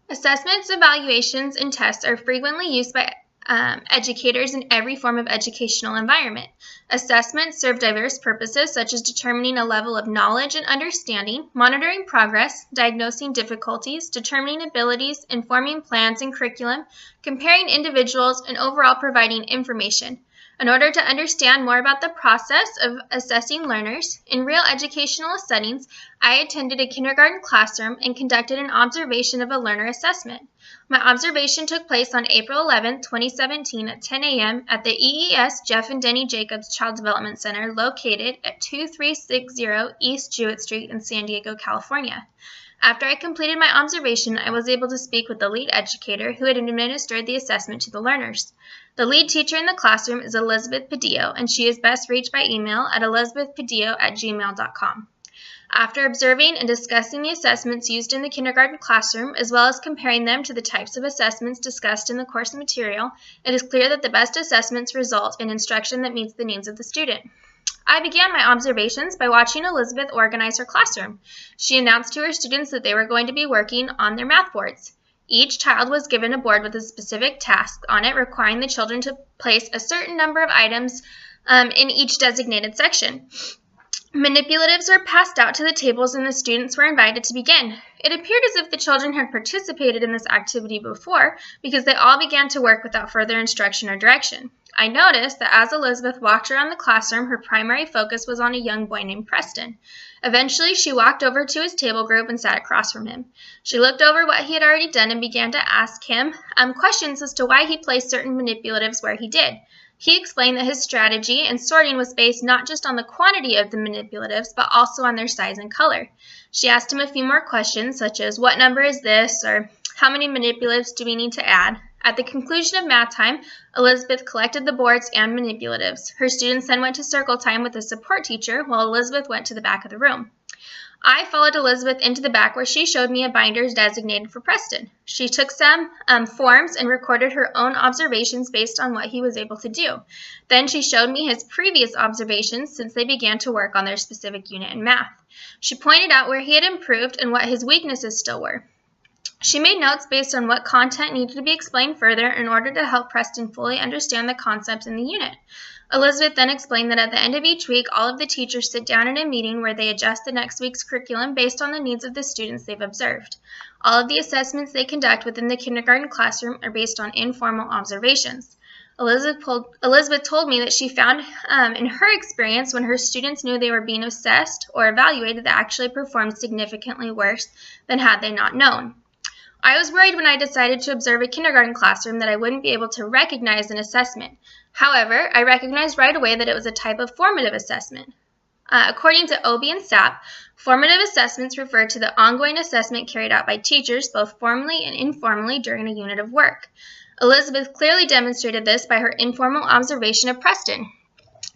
Assessments, evaluations, and tests are frequently used by educators in every form of educational environment. Assessments serve diverse purposes such as determining a level of knowledge and understanding, monitoring progress, diagnosing difficulties, determining abilities, informing plans and curriculum, comparing individuals, and overall providing information. In order to understand more about the process of assessing learners in real educational settings, I attended a kindergarten classroom and conducted an observation of a learner assessment. My observation took place on April 11, 2017 at 10 a.m. at the EES Jeff and Denny Jacobs Child Development Center located at 2360 East Jewett Street in San Diego, California. After I completed my observation, I was able to speak with the lead educator who had administered the assessment to the learners. The lead teacher in the classroom is Elizabeth Padillo, and she is best reached by email at elizabethpadillo@gmail.com. After observing and discussing the assessments used in the kindergarten classroom, as well as comparing them to the types of assessments discussed in the course material, it is clear that the best assessments result in instruction that meets the needs of the student. I began my observations by watching Elizabeth organize her classroom. She announced to her students that they were going to be working on their math boards. Each child was given a board with a specific task on it, requiring the children to place a certain number of items in each designated section. Manipulatives were passed out to the tables and the students were invited to begin. It appeared as if the children had participated in this activity before because they all began to work without further instruction or direction. I noticed that as Elizabeth walked around the classroom, her primary focus was on a young boy named Preston. Eventually, she walked over to his table group and sat across from him. She looked over what he had already done and began to ask him questions as to why he placed certain manipulatives where he did. He explained that his strategy and sorting was based not just on the quantity of the manipulatives, but also on their size and color. She asked him a few more questions, such as, what number is this, or how many manipulatives do we need to add? At the conclusion of math time, Elizabeth collected the boards and manipulatives. Her students then went to circle time with a support teacher, while Elizabeth went to the back of the room. I followed Elizabeth into the back where she showed me a binder designated for Preston. She took some forms and recorded her own observations based on what he was able to do. Then she showed me his previous observations since they began to work on their specific unit in math. She pointed out where he had improved and what his weaknesses still were. She made notes based on what content needed to be explained further in order to help Preston fully understand the concepts in the unit. Elizabeth then explained that at the end of each week, all of the teachers sit down in a meeting where they adjust the next week's curriculum based on the needs of the students they've observed. All of the assessments they conduct within the kindergarten classroom are based on informal observations. Elizabeth told me that she found in her experience when her students knew they were being assessed or evaluated, they actually performed significantly worse than had they not known. I was worried when I decided to observe a kindergarten classroom that I wouldn't be able to recognize an assessment. However, I recognized right away that it was a type of formative assessment. According to OB and SAP, formative assessments refer to the ongoing assessment carried out by teachers both formally and informally during a unit of work. Elizabeth clearly demonstrated this by her informal observation of Preston.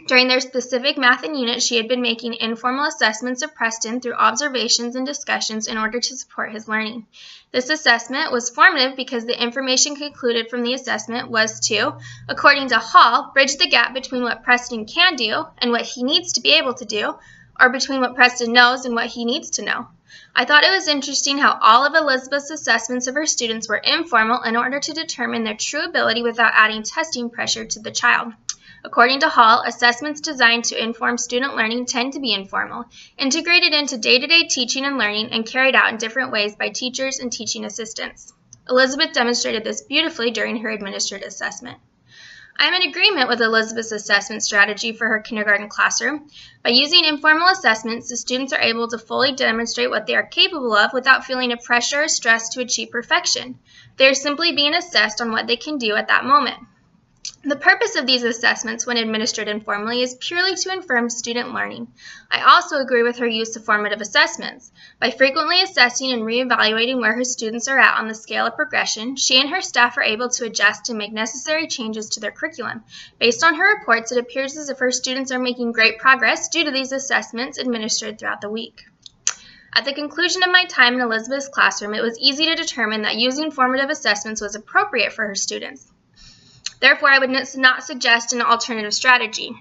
During their specific math and unit, she had been making informal assessments of Preston through observations and discussions in order to support his learning. This assessment was formative because the information concluded from the assessment was to, according to Hall, bridge the gap between what Preston can do and what he needs to be able to do, or between what Preston knows and what he needs to know. I thought it was interesting how all of Elizabeth's assessments of her students were informal in order to determine their true ability without adding testing pressure to the child. According to Hall, assessments designed to inform student learning tend to be informal, integrated into day-to-day teaching and learning, and carried out in different ways by teachers and teaching assistants. Elizabeth demonstrated this beautifully during her administered assessment. I am in agreement with Elizabeth's assessment strategy for her kindergarten classroom. By using informal assessments, the students are able to fully demonstrate what they are capable of without feeling a pressure or stress to achieve perfection. They are simply being assessed on what they can do at that moment. The purpose of these assessments when administered informally is purely to inform student learning. I also agree with her use of formative assessments. By frequently assessing and reevaluating where her students are at on the scale of progression, she and her staff are able to adjust and make necessary changes to their curriculum. Based on her reports, it appears as if her students are making great progress due to these assessments administered throughout the week. At the conclusion of my time in Elizabeth's classroom, it was easy to determine that using formative assessments was appropriate for her students. Therefore, I would not suggest an alternative strategy.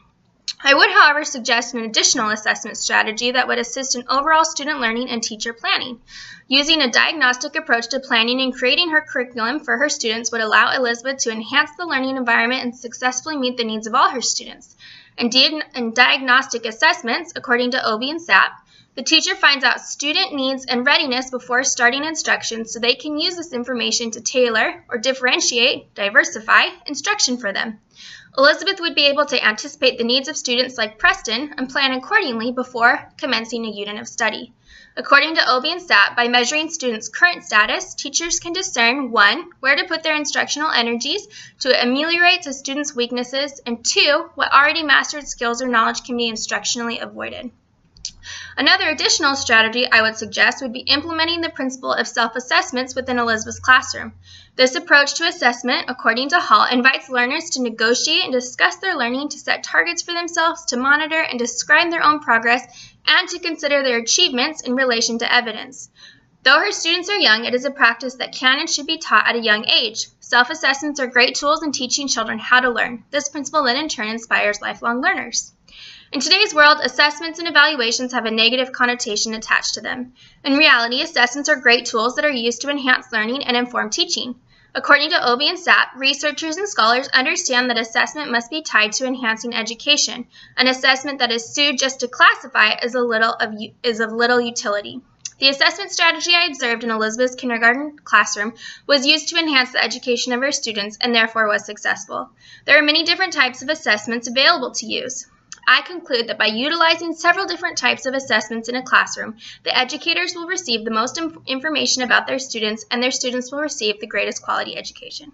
I would, however, suggest an additional assessment strategy that would assist in overall student learning and teacher planning. Using a diagnostic approach to planning and creating her curriculum for her students would allow Elizabeth to enhance the learning environment and successfully meet the needs of all her students. In diagnostic assessments, according to OB and SAP, the teacher finds out student needs and readiness before starting instruction so they can use this information to tailor or differentiate, diversify instruction for them. Elizabeth would be able to anticipate the needs of students like Preston and plan accordingly before commencing a unit of study. According to OB and SAP, by measuring students' current status, teachers can discern 1. Where to put their instructional energies to ameliorate the students' weaknesses, and 2. What already mastered skills or knowledge can be instructionally avoided. Another additional strategy I would suggest would be implementing the principle of self-assessments within Elizabeth's classroom. This approach to assessment, according to Hall, invites learners to negotiate and discuss their learning, to set targets for themselves, to monitor and describe their own progress, and to consider their achievements in relation to evidence. Though her students are young, it is a practice that can and should be taught at a young age. Self-assessments are great tools in teaching children how to learn. This principle then in turn inspires lifelong learners. In today's world, assessments and evaluations have a negative connotation attached to them. In reality, assessments are great tools that are used to enhance learning and inform teaching. According to OB and SAP, researchers and scholars understand that assessment must be tied to enhancing education. An assessment that is sued just to classify is of little utility. The assessment strategy I observed in Elizabeth's kindergarten classroom was used to enhance the education of her students and therefore was successful. There are many different types of assessments available to use. I conclude that by utilizing several different types of assessments in a classroom, the educators will receive the most information about their students, and their students will receive the greatest quality education.